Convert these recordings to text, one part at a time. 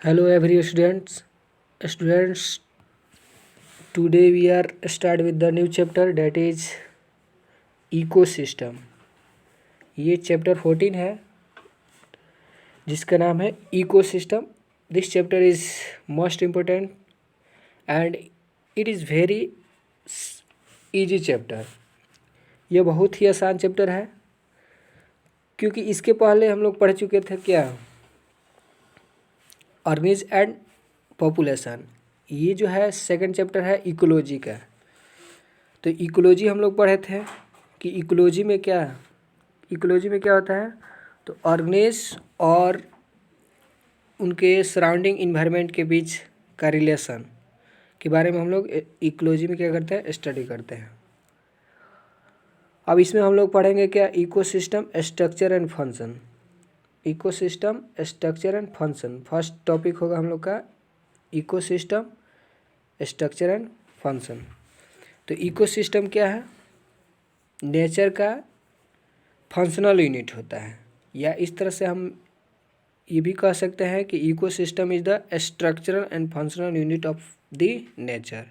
Hello every students. Today we are start with the new chapter that is ecosystem. ये chapter 14 है जिसका नाम है ecosystem. This chapter is most important and it is very easy chapter. ये बहुत ही आसान chapter है क्योंकि इसके पहले हम लोग पढ़ चुके थे क्या, ऑर्गेनिज एंड पॉपुलेशन. ये जो है सेकंड चैप्टर है इकोलॉजी का. तो इकोलॉजी हम लोग पढ़े थे कि इकोलॉजी में क्या होता है. तो ऑर्गेनिज और उनके सराउंडिंग इन्वायरमेंट के बीच का रिलेशन के बारे में हम लोग इकोलॉजी में क्या करते हैं, स्टडी करते हैं. अब इसमें हम लोग पढ़ेंगे क्या, ecosystem structure and function. Ecosystem structure and function first topic होगा हम लोग का इकोसिस्टम स्ट्रक्चर एंड फंक्शन. तो इकोसिस्टम क्या है, नेचर का फंक्शनल यूनिट होता है, या इस तरह से हम ये भी कह सकते हैं कि ecosystem is the structural and functional unit of the nature.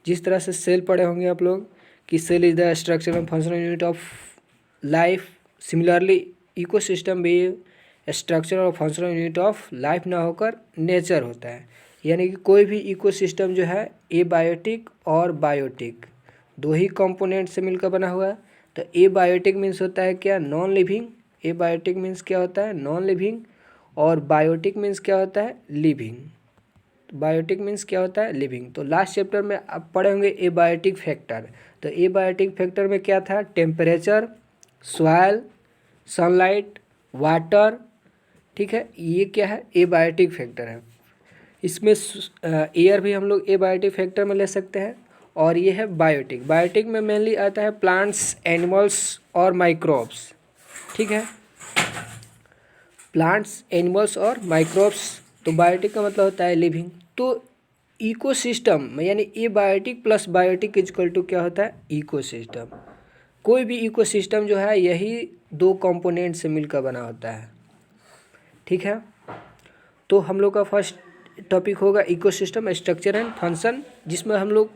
जिस तरह से सेल पढ़े होंगे आप लोग कि cell is the structural and functional unit of life, similarly ecosystem भी स्ट्रक्चरल और फंक्शनल यूनिट ऑफ लाइफ ना होकर नेचर होता है. यानी कि कोई भी इकोसिस्टम जो है एबायोटिक और बायोटिक दो ही कंपोनेंट से मिलकर बना हुआ है. तो एबायोटिक मीन्स होता है क्या, नॉन लिविंग. एबायोटिक मीन्स क्या होता है, नॉन लिविंग. और बायोटिक मीन्स क्या होता है, लिविंग. बायोटिक मीन्स क्या होता है, लिविंग. तो लास्ट चैप्टर में आप पढ़े होंगे एबायोटिक फैक्टर. तो एबायोटिक फैक्टर में क्या था, टेम्परेचर, सॉइल, सनलाइट, वाटर. ठीक है, ये क्या है, एबायोटिक फैक्टर है. इसमें एयर भी हम लोग एबायोटिक फैक्टर में ले सकते हैं. और ये है बायोटिक. बायोटिक में मेनली आता है प्लांट्स, एनिमल्स और माइक्रोब्स. ठीक है, प्लांट्स, एनिमल्स और माइक्रोब्स. तो बायोटिक का मतलब होता है लिविंग. तो इकोसिस्टम यानी abiotic plus biotic equal to क्या होता है, इकोसिस्टम. कोई भी इकोसिस्टम जो है यही दो कंपोनेंट से मिलकर बना होता है. ठीक है, तो हम लोग का फर्स्ट टॉपिक होगा इकोसिस्टम स्ट्रक्चर एंड फंक्शन, जिसमें हम लोग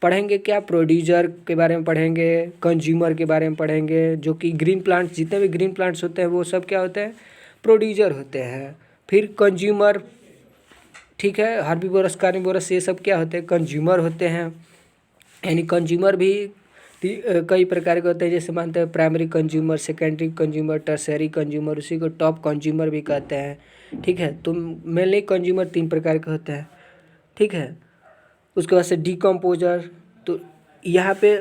पढ़ेंगे क्या, प्रोड्यूसर के बारे में पढ़ेंगे, कंज्यूमर के बारे में पढ़ेंगे. जो कि ग्रीन प्लांट्स, जितने भी ग्रीन प्लांट्स होते हैं वो सब क्या होते हैं, प्रोड्यूसर होते हैं. फिर कंज्यूमर, ठीक है, हर्बीवोरस, कार्निवोरस, ये सब क्या होते हैं, कंज्यूमर होते हैं. यानी कंज्यूमर भी कई प्रकार के होते हैं. जैसे मानते हैं primary consumer, secondary consumer, tertiary consumer, उसी को टॉप कंज्यूमर भी कहते हैं. ठीक है, तो मेनली कंज्यूमर 3 प्रकार के होते हैं. ठीक है, उसके बाद से डिकम्पोजर. तो यहाँ पे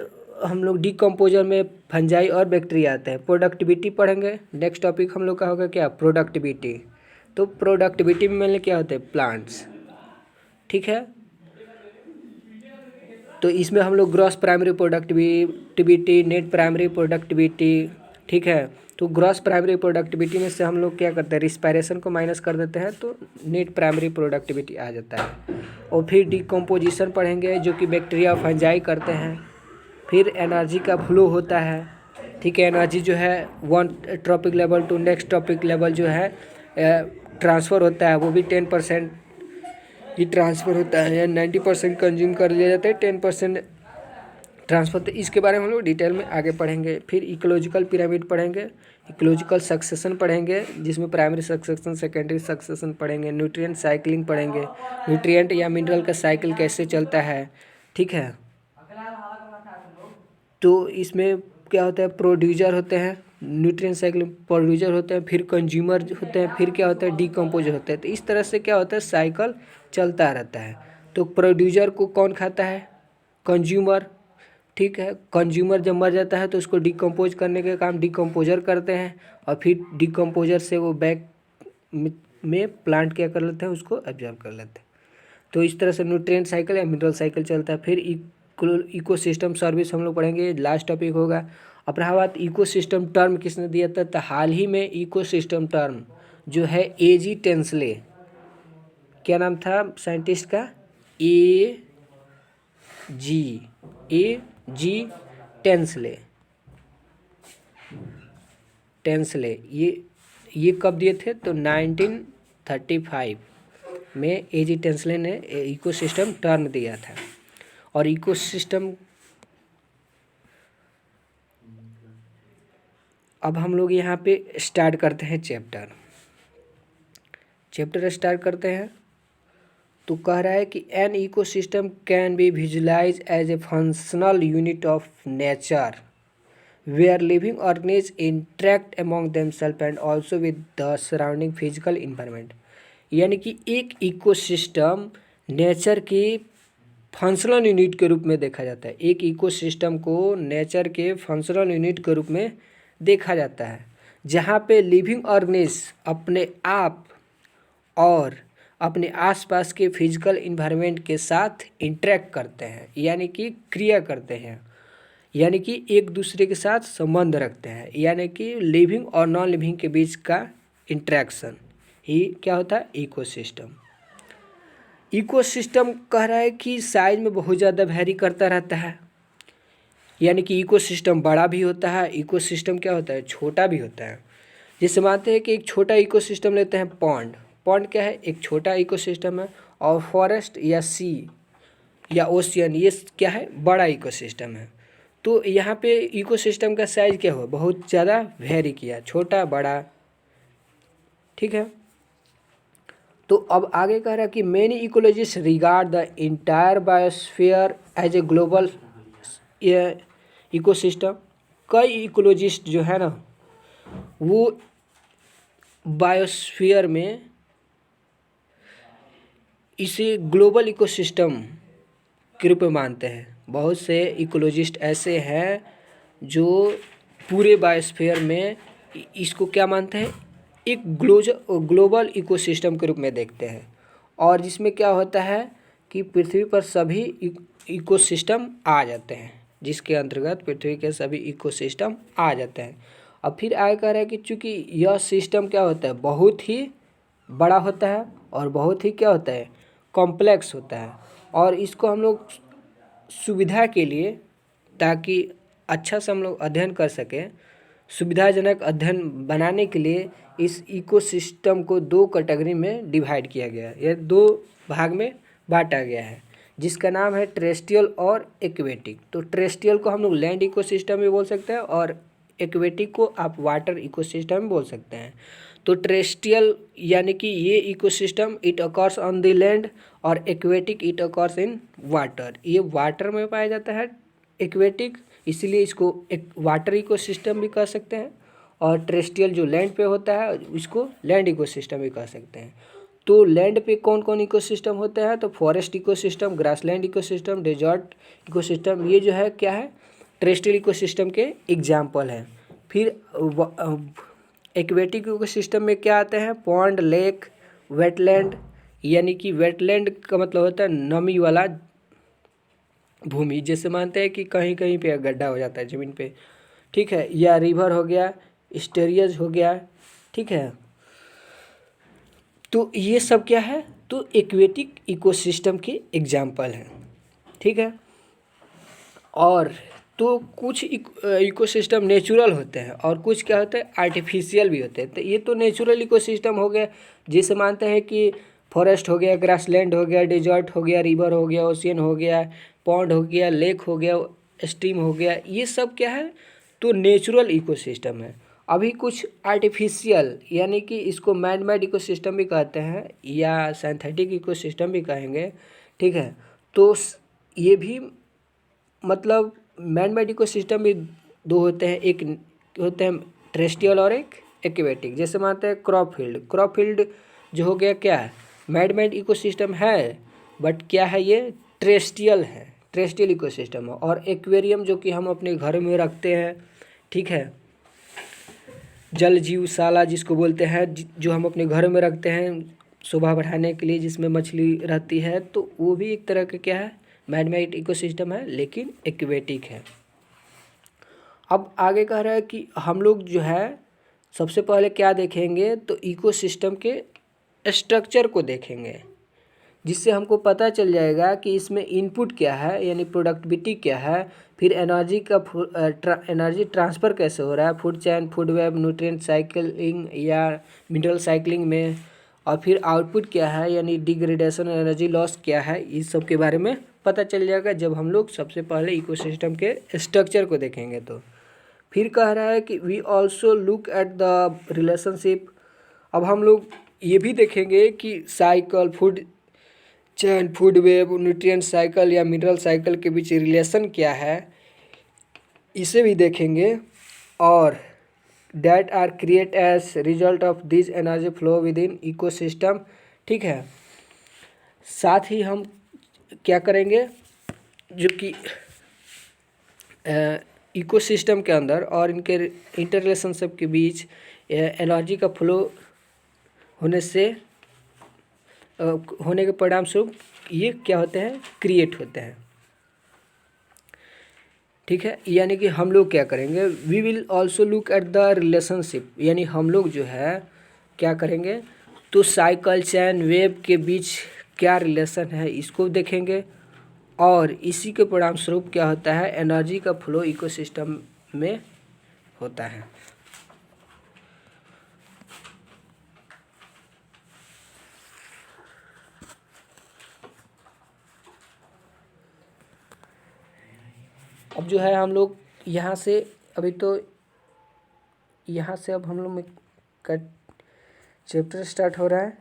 हम लोग डिकम्पोजर में फंजाई और बैक्टीरिया आते हैं. प्रोडक्टिविटी पढ़ेंगे. नेक्स्ट टॉपिक हम लोग का होगा क्या, प्रोडक्टिविटी. तो प्रोडक्टिविटी में मेनली क्या होते हैं, प्लांट्स. ठीक है, तो इसमें हम लोग gross primary productivity, net primary productivity. ठीक है, तो ग्रॉस प्राइमरी प्रोडक्टिविटी में से हम लोग क्या करते हैं, रिस्पायरेशन को माइनस कर देते हैं, तो नेट प्राइमरी प्रोडक्टिविटी आ जाता है. और फिर डिकम्पोजिशन पढ़ेंगे, जो कि बैक्टीरिया फंजाई करते हैं. फिर एनर्जी का फ्लो होता है. ठीक है, एनर्जी जो है one trophic level to next trophic level जो है ट्रांसफ़र होता है, वो भी 10% ही ट्रांसफ़र होता है. 90% कंज्यूम कर लिया जाता है, 10% ट्रांसफ़र. तो इसके बारे में हम लोग डिटेल में आगे पढ़ेंगे. फिर इकोलॉजिकल पिरामिड पढ़ेंगे, इकोलॉजिकल सक्सेशन पढ़ेंगे, जिसमें प्राइमरी सक्सेशन, सेकेंडरी सक्सेशन पढ़ेंगे. न्यूट्रिएंट साइकिलिंग पढ़ेंगे, न्यूट्रिएंट या मिनरल का साइकिल कैसे चलता है. ठीक है, तो इसमें क्या होता है, प्रोड्यूसर होते हैं, न्यूट्रिएंट साइकिल प्रोड्यूसर होते हैं, फिर कंज्यूमर होते हैं, फिर क्या होता है, डिकम्पोजर होते हैं. तो इस तरह से क्या होता है, साइकिल चलता रहता है. तो प्रोड्यूसर को कौन खाता है, कंज्यूमर. ठीक है, कंज्यूमर जब मर जाता है तो उसको डिकम्पोज करने का काम डिकम्पोजर करते हैं. और फिर डिकम्पोजर से वो बैक में प्लांट क्या कर लेते हैं, उसको एब्जॉर्ब कर लेते हैं. तो इस तरह से न्यूट्रिएंट साइकिल या मिनरल साइकिल चलता है. फिर इकोसिस्टम सर्विस हम लोग पढ़ेंगे, लास्ट टॉपिक होगा. अब रहा बात इकोसिस्टम टर्म किसने दिया था, तो हाल ही में इकोसिस्टम टर्म जो है एजी टेंसले, क्या नाम था साइंटिस्ट का, ए जी टेंसले. ये कब दिए थे, तो 1935. में एजी टेंसले ने इकोसिस्टम टर्म दिया था। और इकोसिस्टम अब हम लोग यहाँ पे स्टार्ट करते हैं चैप्टर स्टार्ट करते हैं। तो कह रहा है कि an ecosystem can be visualise as a functional unit of nature where living organisms interact among themself and also with the surrounding physical environment. यानी कि एक इकोसिस्टम नेचर की फंक्शनल यूनिट के रूप में देखा जाता है। एक इकोसिस्टम को नेचर के फंक्शनल यूनिट के रूप में देखा जाता है, जहाँ पे लिविंग ऑर्गेनिज अपने आप और अपने आसपास के फिजिकल इन्वायरमेंट के साथ इंटरेक्ट करते हैं, यानी कि क्रिया करते हैं, यानी कि एक दूसरे के साथ संबंध रखते हैं, यानी कि लिविंग और नॉन लिविंग के बीच का इंटरेक्शन ही क्या होता है, इकोसिस्टम। इकोसिस्टम कह रहा है कि साइज में बहुत ज़्यादा वैरी करता रहता है, यानी कि इकोसिस्टम बड़ा भी होता है, इकोसिस्टम क्या होता है, छोटा भी होता है। जैसे मानते हैं कि एक छोटा इकोसिस्टम लेते हैं, पॉन्ड क्या है, एक छोटा इकोसिस्टम है। और फॉरेस्ट या सी या ओशियन, ये क्या है, बड़ा इकोसिस्टम है। तो यहाँ पे इकोसिस्टम का साइज क्या हुआ, बहुत ज़्यादा वेरी किया, छोटा बड़ा, ठीक है। तो अब आगे कह रहा है कि many ecologist regard the entire biosphere as a global ecosystem. कई इकोलॉजिस्ट जो है ना, वो बायोस्फीयर में इसे ग्लोबल इकोसिस्टम के रूप में मानते हैं। बहुत से इकोलॉजिस्ट ऐसे हैं जो पूरे बायोस्फीयर में इसको क्या मानते हैं, एक ग्लोबल इकोसिस्टम के रूप में देखते हैं। और जिसमें क्या होता है कि पृथ्वी पर सभी इकोसिस्टम आ जाते हैं, जिसके अंतर्गत पृथ्वी के सभी इकोसिस्टम आ जाते हैं। अब फिर आगे कह रहा है कि चूँकि यह सिस्टम क्या होता है, बहुत ही बड़ा होता है और बहुत ही क्या होता है, कॉम्प्लेक्स होता है। और इसको हम लोग सुविधा के लिए, ताकि अच्छा से हम लोग अध्ययन कर सकें, सुविधाजनक अध्ययन बनाने के लिए इस इकोसिस्टम को दो कैटेगरी में डिवाइड किया गया है, या दो भाग में बांटा गया है, जिसका नाम है टेरेस्ट्रियल और एक्वेटिक। तो टेरेस्ट्रियल को हम लोग लैंड इकोसिस्टम भी बोल सकते हैं और एक्वेटिक को आप वाटर इकोसिस्टम भी बोल सकते हैं। तो टेरेस्ट्रियल यानी कि ये ecosystem it occurs on the land, और aquatic it occurs in water. ये वाटर में पाया जाता है एक्वेटिक, इसीलिए इसको एक वाटर इकोसिस्टम भी कह सकते हैं। और टेरेस्ट्रियल जो लैंड पे होता है इसको लैंड इकोसिस्टम भी कह सकते हैं। तो लैंड पे कौन कौन इकोसिस्टम होते हैं, तो forest ecosystem, grassland ecosystem, desert ecosystem, ये जो है क्या है, टेरेस्ट्रियल इकोसिस्टम के एग्जाम्पल हैं। फिर एक्वेटिक इकोसिस्टम में क्या आते हैं, पॉन्ड, लेक, वेटलैंड, यानी कि वेटलैंड का मतलब होता है नमी वाला भूमि, जैसे मानते हैं कि कहीं कहीं पे गड्ढा हो जाता है ज़मीन पे, ठीक है, या रिवर हो गया, स्टेरियज हो गया, ठीक है। तो ये सब क्या है, तो एक्वेटिक इकोसिस्टम के एग्जाम्पल हैं, ठीक है। और तो कुछ इकोसिस्टम नेचुरल होते हैं और कुछ क्या होते हैं, आर्टिफिशियल भी होते हैं। तो ये तो नेचुरल इकोसिस्टम हो गया, जैसे मानते हैं कि फॉरेस्ट हो गया, ग्रासलैंड हो गया, डेजर्ट हो गया, रिवर हो गया, ओशियन हो गया, पॉन्ड हो गया, लेक हो गया, स्ट्रीम हो गया, ये सब क्या है, तो नेचुरल इकोसिस्टम है। अभी कुछ आर्टिफिशियल, यानी कि इसको मैन मेड इकोसिस्टम भी कहते हैं या सिंथेटिक इकोसिस्टम भी कहेंगे, ठीक है। तो ये भी मतलब मैन मेड इकोसिस्टम भी दो होते हैं, एक होते हैं टेरेस्ट्रियल और एक एक्वेटिक। जैसे मानते हैं क्रॉप फील्ड जो हो गया क्या है, मैन मेड इकोसिस्टम है, बट क्या है, ये टेरेस्ट्रियल है, टेरेस्ट्रियल इकोसिस्टम है। और एक्वेरियम जो कि हम अपने घर में रखते हैं, ठीक है, जल जीवशाला जिसको बोलते हैं, जो हम अपने घर में रखते हैं शोभा बढ़ाने के लिए, जिसमें मछली रहती है, तो वो भी एक तरह का क्या है, मैन मेड इकोसिस्टम है, लेकिन एक्वेटिक है। अब आगे कह रहा है कि हम लोग जो है सबसे पहले क्या देखेंगे, तो इकोसिस्टम के स्ट्रक्चर को देखेंगे, जिससे हमको पता चल जाएगा कि इसमें इनपुट क्या है, यानी प्रोडक्टिविटी क्या है, फिर एनर्जी ट्रांसफ़र कैसे हो रहा है, food chain, food web, nutrient cycling या मिनरल साइकिलिंग में, और फिर आउटपुट क्या है यानी डिग्रेडेशन एनर्जी लॉस क्या है, इस सब के बारे में पता चल जाएगा जब हम लोग सबसे पहले इकोसिस्टम के स्ट्रक्चर को देखेंगे। तो फिर कह रहा है कि we also look at the relationship. अब हम लोग ये भी देखेंगे कि cycle, food chain, food web, nutrient cycle या मिनरल साइकिल के बीच रिलेशन क्या है, इसे भी देखेंगे। और that are create as result of this energy flow within ecosystem. ठीक है, साथ ही हम क्या करेंगे, जो कि इकोसिस्टम के अंदर और इनके इंटर रिलेशनशिप के बीच एनर्जी का फ्लो होने से होने के परिणाम स्वरूप ये क्या होते हैं, क्रिएट होते हैं। ठीक है, यानी कि हम लोग क्या करेंगे, we will also look at the relationship, यानी हम लोग जो है क्या करेंगे, तो साइकिल, चैन, वेव के बीच क्या रिलेशन है इसको देखेंगे। और इसी के परिणाम स्वरूप क्या होता है, एनर्जी का फ्लो इकोसिस्टम में होता है। अब जो है हम लोग यहाँ से अभी तो यहाँ से अब हम लोग में का चैप्टर स्टार्ट हो रहा है।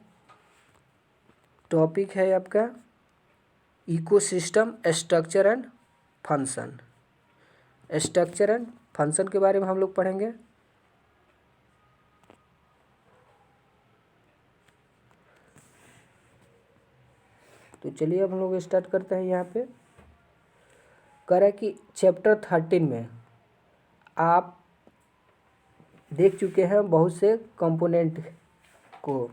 टॉपिक है आपका ecosystem structure and function. Structure and function के बारे में हम लोग पढ़ेंगे। तो चलिए अब हम लोग स्टार्ट करते हैं। यहाँ पे कह रहा है कि चैप्टर 13 में आप देख चुके हैं बहुत से कंपोनेंट को,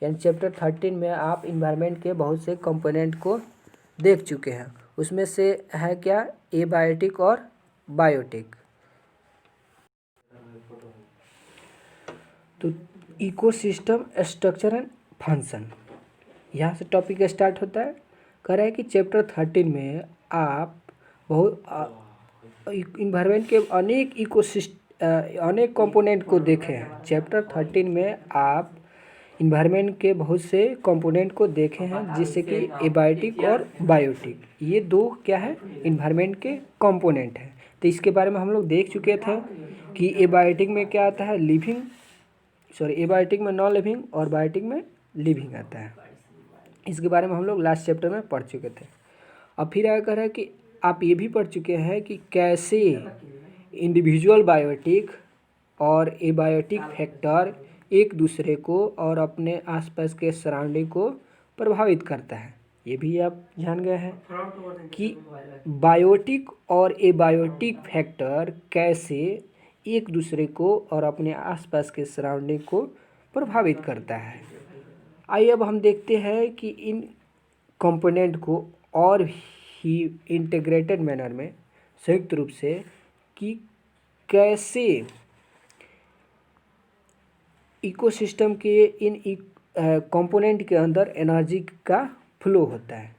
यानी चैप्टर 13 में आप इन्वायरमेंट के बहुत से कंपोनेंट को देख चुके हैं। उसमें से है क्या, एबायोटिक और बायोटिक। तो इकोसिस्टम स्ट्रक्चर एंड फंक्शन, यहाँ से टॉपिक स्टार्ट होता है। कह रहा है कि चैप्टर 13 में आप बहुत इन्वायरमेंट के अनेक कंपोनेंट को देखे हैं। चैप्टर 13 में आप इन्वायरमेंट के बहुत से कंपोनेंट को देखे हैं, जिससे कि एबायोटिक और बायोटिक, ये दो क्या है, इन्वायरमेंट के कंपोनेंट हैं। तो इसके बारे में हम लोग देख चुके थे कि एबायोटिक में क्या आता है, एबायोटिक में नॉन लिविंग और बायोटिक में लिविंग आता है। इसके बारे में हम लोग लास्ट चैप्टर में पढ़ चुके थे। अब फिर आगे कह रहा है कि आप ये भी पढ़ चुके हैं कि कैसे इंडिविजुअल बायोटिक और एबायोटिक फैक्टर एक दूसरे को और अपने आसपास के सराउंडिंग को प्रभावित करता है। ये भी आप जान गए हैं कि बायोटिक और एबायोटिक फैक्टर कैसे एक दूसरे को और अपने आसपास के सराउंडिंग को प्रभावित करता है। आइए अब हम देखते हैं कि इन कंपोनेंट को और ही इंटीग्रेटेड मैनर में, संयुक्त रूप से, कि कैसे इकोसिस्टम के इन कंपोनेंट के अंदर एनर्जी का फ्लो होता है।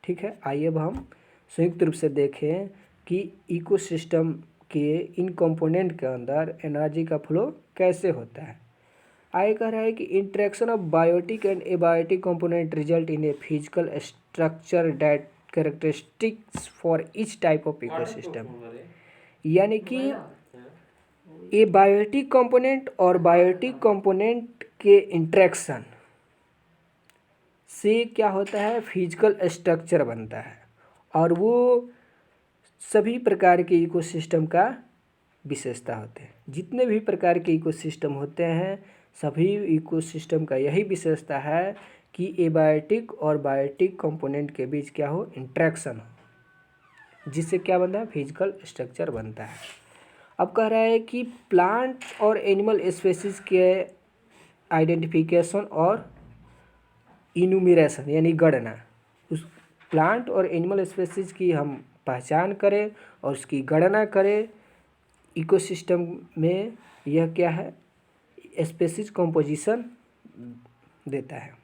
ठीक है, आइए अब हम संयुक्त रूप से देखें कि इकोसिस्टम के इन कंपोनेंट के अंदर एनर्जी का फ्लो कैसे होता है। आगे कह रहा है कि interaction of biotic and abiotic component result in a physical structure that characteristics for each type of ecosystem, यानी कि एबायोटिक कंपोनेंट और बायोटिक कंपोनेंट के इंटरेक्शन से क्या होता है, फिजिकल स्ट्रक्चर बनता है। और वो सभी प्रकार के इकोसिस्टम का विशेषता होते हैं। जितने भी प्रकार के इकोसिस्टम होते हैं, सभी इकोसिस्टम का यही विशेषता है कि एबायोटिक और बायोटिक कंपोनेंट के बीच क्या हो, इंटरेक्शन हो, जिससे क्या बनता है, फिजिकल स्ट्रक्चर बनता है। अब कह रहा है कि प्लांट और एनिमल स्पेसीज के आइडेंटिफिकेशन और इनुमिरेशन, यानी गणना, उस प्लांट और एनिमल स्पेसीज की हम पहचान करें और उसकी गणना करें। इकोसिस्टम में यह क्या है, स्पेसीज कंपोजिशन देता है।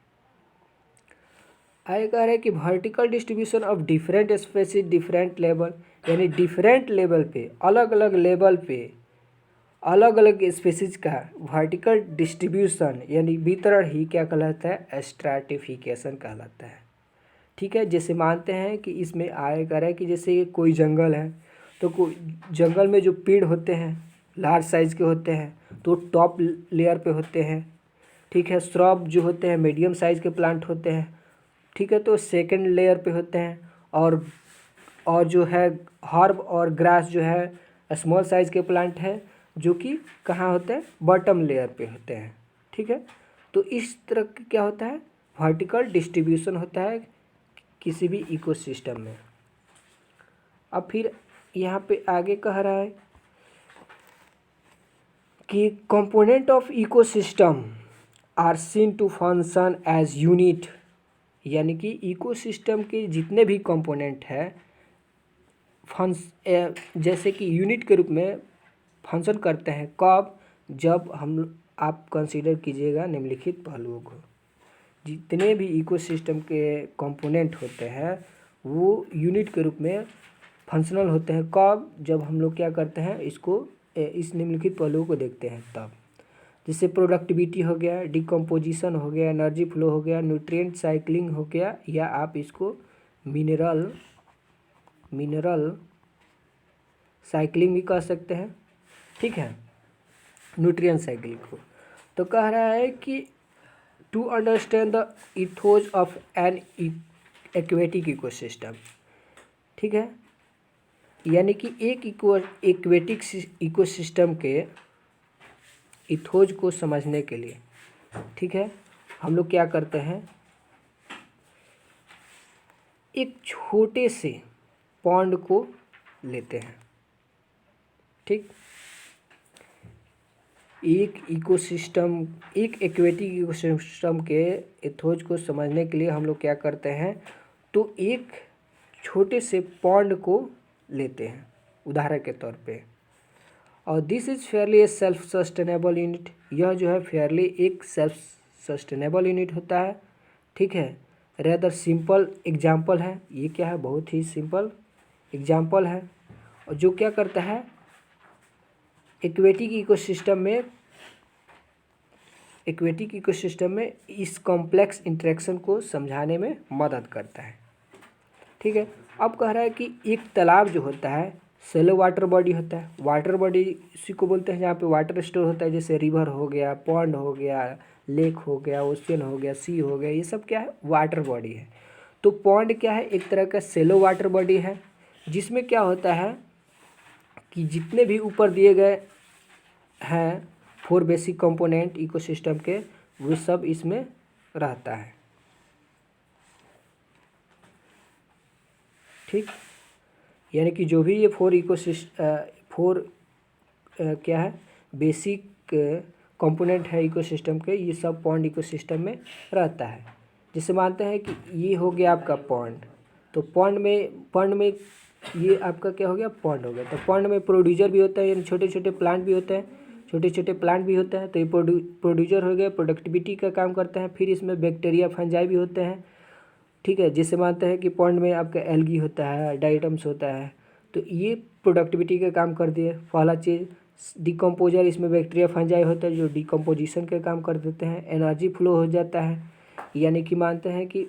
आगे कह रहा है कि vertical distribution of different species different level, यानी डिफरेंट लेवल पे, अलग अलग लेवल पे अलग अलग स्पीसीज का वर्टिकल डिस्ट्रीब्यूशन यानी वितरण ही क्या कहलाता है, स्ट्रैटिफिकेशन कहलाता है। ठीक है, जैसे मानते हैं कि इसमें आए कर है कि जैसे कोई जंगल है तो कोई जंगल में जो पेड़ होते हैं लार्ज साइज़ के होते हैं तो टॉप लेयर पे होते हैं। ठीक है, श्रब जो होते हैं मीडियम साइज़ के प्लांट होते हैं। ठीक है, तो सेकंड लेयर पे होते हैं। और जो है हर्ब और ग्रास जो है स्मॉल साइज़ के प्लांट हैं जो कि कहाँ होते हैं, बॉटम लेयर पे होते हैं। ठीक है, तो इस तरह का क्या होता है, वर्टिकल डिस्ट्रीब्यूशन होता है किसी भी इकोसिस्टम में। अब फिर यहाँ पे आगे कह रहा है कि component of ecosystem are seen to function as unit, यानी कि इकोसिस्टम के जितने भी कंपोनेंट हैं जैसे कि यूनिट के रूप में फंक्शन करते हैं। कब, जब आप कंसीडर कीजिएगा निम्नलिखित पहलुओं को। जितने भी इकोसिस्टम के कंपोनेंट होते हैं वो यूनिट के रूप में फंक्शनल होते हैं। कब, जब हम लोग क्या करते हैं, इसको इस निम्नलिखित पहलुओं को देखते हैं तब। जैसे प्रोडक्टिविटी हो गया, डिकम्पोजिशन हो गया, एनर्जी फ्लो हो गया, न्यूट्रिएंट साइक्लिंग हो गया, या आप इसको मिनरल साइक्लिंग भी कह सकते हैं। ठीक है, न्यूट्रिएंट साइक्लिंग को। तो कह रहा है कि to understand the ethos of an aquatic ecosystem. ठीक है, यानी कि एक एक्वेटिक इकोसिस्टम के इथोज को समझने के लिए, ठीक है, हम लोग क्या करते हैं, एक छोटे से पॉन्ड को लेते हैं। ठीक, एक एक्वेटिक इकोसिस्टम के इथोज को समझने के लिए हम लोग क्या करते हैं, तो एक छोटे से पॉन्ड को लेते हैं उदाहरण के तौर पे। और this is Fairlie A self sustainable unit, यह जो है फेयरली एक सेल्फ सस्टेनेबल यूनिट होता है। ठीक है, रेदर सिंपल एग्जाम्पल है, ये क्या है, बहुत ही सिंपल एग्जाम्पल है। और जो क्या करता है, एक्वेटिक इकोसिस्टम में इस कॉम्प्लेक्स इंटरेक्शन को समझाने में मदद करता है। ठीक है, अब कह रहा है कि एक तालाब जो होता है सेलो वाटर बॉडी होता है। वाटर बॉडी इसी को बोलते हैं जहाँ पे वाटर स्टोर होता है, जैसे रिवर हो गया, पॉन्ड हो गया, लेक हो गया, ओशियन हो गया, सी हो गया, ये सब क्या है, वाटर बॉडी है। तो पॉन्ड क्या है, एक तरह का सेलो वाटर बॉडी है जिसमें क्या होता है कि जितने भी ऊपर दिए गए हैं 4 बेसिक कंपोनेंट इकोसिस्टम के, वो सब इसमें रहता है। ठीक, यानी कि जो भी ये 4 क्या है, बेसिक कंपोनेंट है इकोसिस्टम के, ये सब पॉन्ड इकोसिस्टम में रहता है। जैसे मानते हैं कि ये हो गया आपका पॉन्ड, तो पॉन्ड में ये आपका क्या हो गया, पॉन्ड हो गया। तो पॉन्ड में प्रोड्यूसर भी होता है, यानी छोटे छोटे प्लांट भी होते हैं, तो ये प्रोड्यूसर हो गए, प्रोडक्टिविटी का काम करते हैं। फिर इसमें बैक्टीरिया फंजाई भी होते हैं। ठीक है, जैसे मानते हैं कि पॉन्ड में आपका एल्गी होता है, डाइटम्स होता है, तो ये प्रोडक्टिविटी का काम कर दिए। पहला चीज़ डिकम्पोजर, इसमें बैक्टीरिया फंजाई होता है जो डिकम्पोजिशन का काम कर देते हैं। एनर्जी फ्लो हो जाता है, यानी कि मानते हैं कि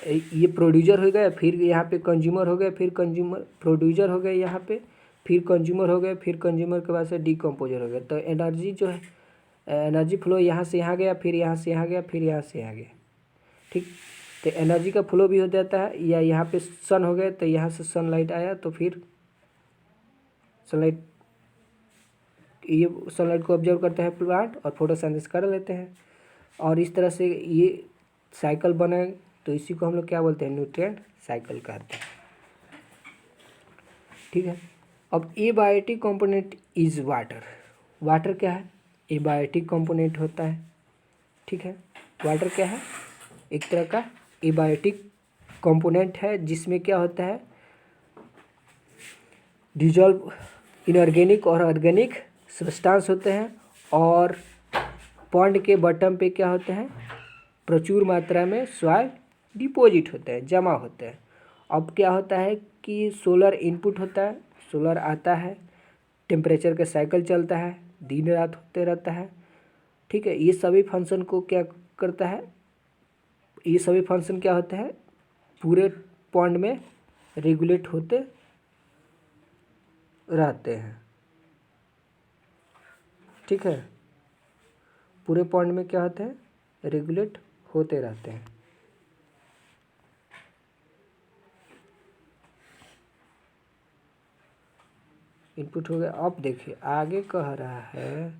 ये प्रोड्यूसर हो गया, फिर यहाँ पे कंज्यूमर हो गया, फिर प्रोड्यूसर हो गया यहाँ पे, फिर कंज्यूमर हो गया, फिर कंज्यूमर के बाद से डिकम्पोजर हो गया। तो एनर्जी जो है, एनर्जी फ्लो यहाँ से यहाँ गया, फिर यहाँ से यहाँ गया, फिर यहाँ से यहाँ गया। ठीक, तो एनर्जी का फ्लो भी हो जाता है। या यहाँ पे सन हो गया तो यहाँ से सनलाइट आया, तो फिर ये सनलाइट को ऑब्जर्व करते हैं प्लांट और फोटोसिंथेसिस कर लेते हैं, और इस तरह से ये साइकिल बना। तो इसी को हम लोग क्या बोलते हैं, न्यूट्रिएंट साइकिल कहते हैं। ठीक है, अब abiotic component is water. Water क्या है, एबायोटिक कंपोनेंट होता है। ठीक है, वाटर क्या है, एक तरह का एबायोटिक कंपोनेंट है जिसमें क्या होता है, डिजॉल्व इनऑर्गेनिक और ऑर्गेनिक सब्सटेंस होते हैं। और पॉन्ड के बॉटम पे क्या होते हैं, प्रचुर मात्रा में सॉइल डिपॉजिट होते हैं, जमा होते हैं। अब क्या होता है कि सोलर इनपुट होता है, सोलर आता है, टेम्परेचर का साइकिल चलता है, दिन रात होते रहता है। ठीक है, ये सभी फंक्शन को क्या करता है, ये सभी फंक्शन क्या होते हैं, पूरे पॉइंट में रेगुलेट होते रहते हैं। ठीक है, पूरे पॉइंट में क्या होते हैं, रेगुलेट होते रहते हैं। इनपुट हो गया। अब देखिए आगे कह रहा है,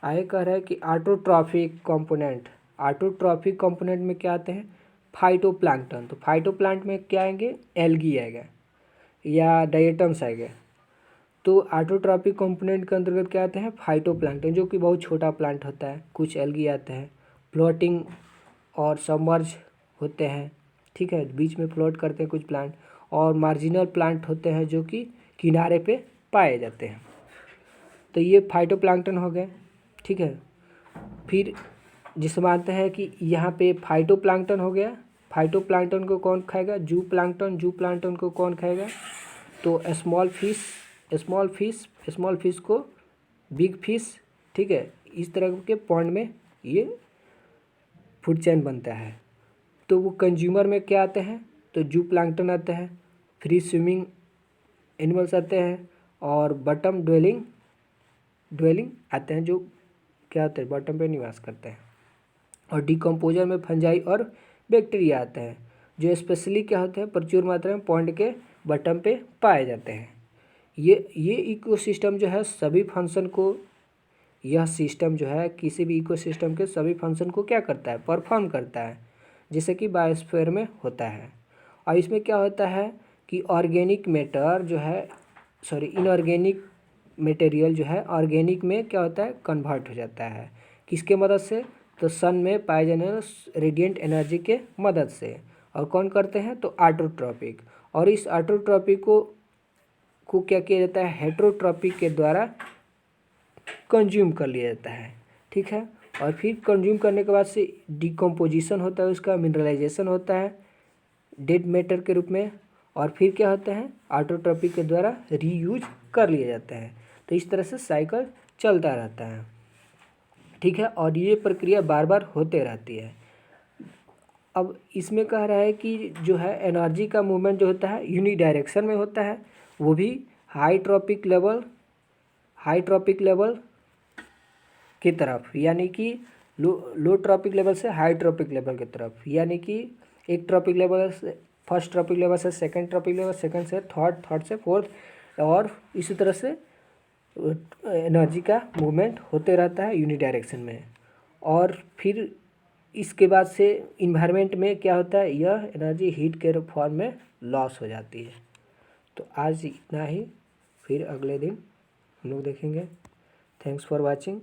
आगे कह रहा है कि ऑटोट्रॉफिक कंपोनेंट, ऑटोट्रॉफिक कंपोनेंट में क्या आते हैं, फाइटोप्लैंक्टन। तो फाइटोप्लैंक्टन में क्या आएंगे, एल्गी आएगा या डायटम्स आएगा। तो ऑटोट्रॉफिक कंपोनेंट के अंतर्गत क्या आते हैं, फाइटोप्लैंक्टन, जो कि बहुत छोटा प्लांट होता है, कुछ एल्गी आते हैं, फ्लोटिंग और सबमर्ज होते हैं। ठीक है, बीच में फ्लोट करते हैं कुछ प्लांट, और मार्जिनल प्लांट होते हैं जो कि किनारे पे पाए जाते हैं। तो ये फाइटोप्लैंक्टन हो गए। ठीक है, फिर जिसमें आते हैं कि यहाँ पे फाइटोप्लैंक्टन हो गया। फाइटोप्लैंक्टन को कौन खाएगा, जू प्लैंक्टन। जू प्लैंक्टन को कौन खाएगा, तो स्मॉल फिश को बिग फिश। ठीक है, इस तरह के पॉइंट में ये फूड चेन बनता है। तो वो कंज्यूमर में क्या आते हैं, तो जू प्लैंक्टन आते हैं, फ्री स्विमिंग एनिमल्स आते हैं, और बॉटम ड्वेलिंग आते हैं, जो क्या होते हैं, बॉटम पे निवास करते हैं। और डिकम्पोजर में फंजाई और बैक्टीरिया आते हैं, जो स्पेशली क्या होते हैं, प्रचुर मात्रा में पॉइंट के बॉटम पे पाए जाते हैं। ये इकोसिस्टम जो है सभी फंक्शन को, यह सिस्टम जो है किसी भी इकोसिस्टम के सभी फंक्शन को क्या करता है, परफॉर्म करता है, जैसे कि बायोस्फीयर में होता है। और इसमें क्या होता है कि ऑर्गेनिक मैटर जो है, सॉरी इनऑर्गेनिक मटेरियल जो है ऑर्गेनिक में क्या होता है, कन्वर्ट हो जाता है। किसके मदद से, तो सन में पाए जाने वाले रेडिएंट एनर्जी के मदद से। और कौन करते हैं, तो ऑटोट्रॉपिक। और इस ऑटोट्रॉपिक को क्या किया जाता है, हेटेरोट्रॉपिक के द्वारा कंज्यूम कर लिया जाता है। ठीक है, और फिर कंज्यूम करने के बाद से डिकम्पोजिशन होता है, उसका मिनरलाइजेशन होता है डेड मैटर के रूप में, और फिर क्या होता है, ऑटोट्रॉपिक के द्वारा रीयूज कर लिया जाता है। तो इस तरह से साइकिल चलता रहता है। ठीक है, और ये प्रक्रिया बार बार होते रहती है। अब इसमें कह रहा है कि जो है एनर्जी का मूवमेंट जो होता है यूनी डायरेक्शन में होता है, वो भी हाई ट्रॉपिक लेवल की तरफ, यानी कि लो ट्रॉपिक लेवल से हाई ट्रॉपिक लेवल की तरफ, यानी कि एक ट्रॉपिक लेवल से, फर्स्ट ट्रॉपिक लेवल से सेकंड ट्रॉपिक लेवल, सेकंड से थर्ड, थर्ड से फोर्थ, और इसी तरह से एनर्जी का मूवमेंट होते रहता है यूनी डायरेक्शन में। और फिर इसके बाद से इन्वायरमेंट में क्या होता है, यह एनर्जी हीट के फॉर्म में लॉस हो जाती है। तो आज इतना ही, फिर अगले दिन हम लोग देखेंगे। Thanks for watching.